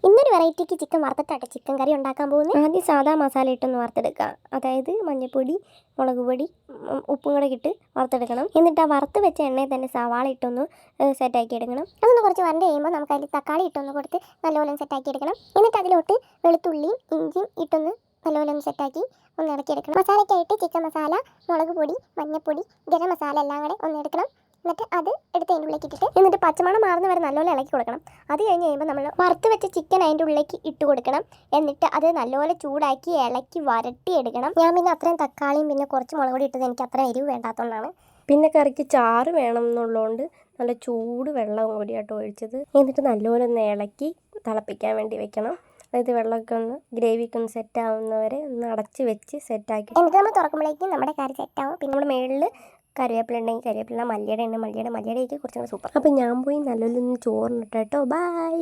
ഇന്നൊരു വെറൈറ്റിക്ക് chicken വറുത്തിട്ടാട്ടെ chicken കറി ഉണ്ടാക്കാൻ പോകുന്നത്. ആദ്യം സാധാ മസാല ഇട്ടൊന്ന് വറുത്തെടുക്കുക. അതായത് മഞ്ഞൾപ്പൊടി, മുളക് പൊടി, ഉപ്പും കൂടെ ഇട്ട് വറുത്തെടുക്കണം. എന്നിട്ട് ആ വറുത്ത് വെച്ച എണ്ണയിൽ തന്നെ സവാള ഇട്ടൊന്ന് സെറ്റാക്കി എടുക്കണം. അതൊന്ന് കുറച്ച് വരണ്ട് കഴിയുമ്പോൾ നമുക്ക് അതിൽ തക്കാളി ഇട്ടൊന്ന് കൊടുത്ത് നല്ലപോലെ സെറ്റാക്കി എടുക്കണം. എന്നിട്ട് അതിലോട്ട് വെളുത്തുള്ളിയും ഇഞ്ചിയും ഇട്ടൊന്ന് നല്ലപോലെ ഒന്ന് സെറ്റാക്കി ഒന്ന് ഇളക്കിയെടുക്കണം. മസാലയ്ക്കായിട്ട് ചിക്കൻ മസാല, മുളക് പൊടി, മഞ്ഞൾപ്പൊടി, ഗരം മസാല എല്ലാം കൂടെ ഒന്ന് എടുക്കണം. എന്നിട്ട് അത് എടുത്ത് അതിൻ്റെ ഉള്ളിലേക്ക് ഇട്ടിട്ട് എന്നിട്ട് പച്ചമണം മാറുന്ന വരെ നല്ലപോലെ ഇളക്കി കൊടുക്കണം. അത് കഴിഞ്ഞ് കഴിയുമ്പോൾ നമ്മൾ വറുത്ത് വെച്ച ചിക്കൻ അതിൻ്റെ ഉള്ളിലേക്ക് ഇട്ട് കൊടുക്കണം. എന്നിട്ട് അത് നല്ലപോലെ ചൂടാക്കി ഇളക്കി വരട്ടിയെടുക്കണം. ഞാൻ പിന്നെ അത്രയും തക്കാളിയും പിന്നെ കുറച്ച് മുളക് പൊടി ഇട്ടത് എനിക്ക് അത്ര എരിവ് വേണ്ടാത്തതുകൊണ്ടാണ്. പിന്നെ കറിക്ക് ചാറ് വേണം എന്നുള്ളതുകൊണ്ട് നല്ല ചൂട് വെള്ളം കൂടിയാട്ടോ ഒഴിച്ചത്. എന്നിട്ട് നല്ലപോലെ ഒന്ന് ഇളക്കി തിളപ്പിക്കാൻ വേണ്ടി വെക്കണം. അതായത് വെള്ളമൊക്കെ ഒന്ന് ഗ്രേവിക്ക് ഒന്ന് സെറ്റ് ആവുന്നവരെ ഒന്ന് അടച്ച് വെച്ച് സെറ്റാക്കി എന്നിട്ട് നമ്മൾ തുറക്കുമ്പോഴേക്കും നമ്മുടെ കറി സെറ്റാവും. പിന്നെ നമ്മുടെ മേളിൽ കറിവേപ്പില ഉണ്ടെങ്കിൽ കറിവേപ്പില, മല്ലിയുടെ കുറച്ചും കൂടെ സൂപ്പർ. അപ്പം ഞാൻ പോയി നല്ലൊരു ചോറിനിട്ടോ. ബൈ.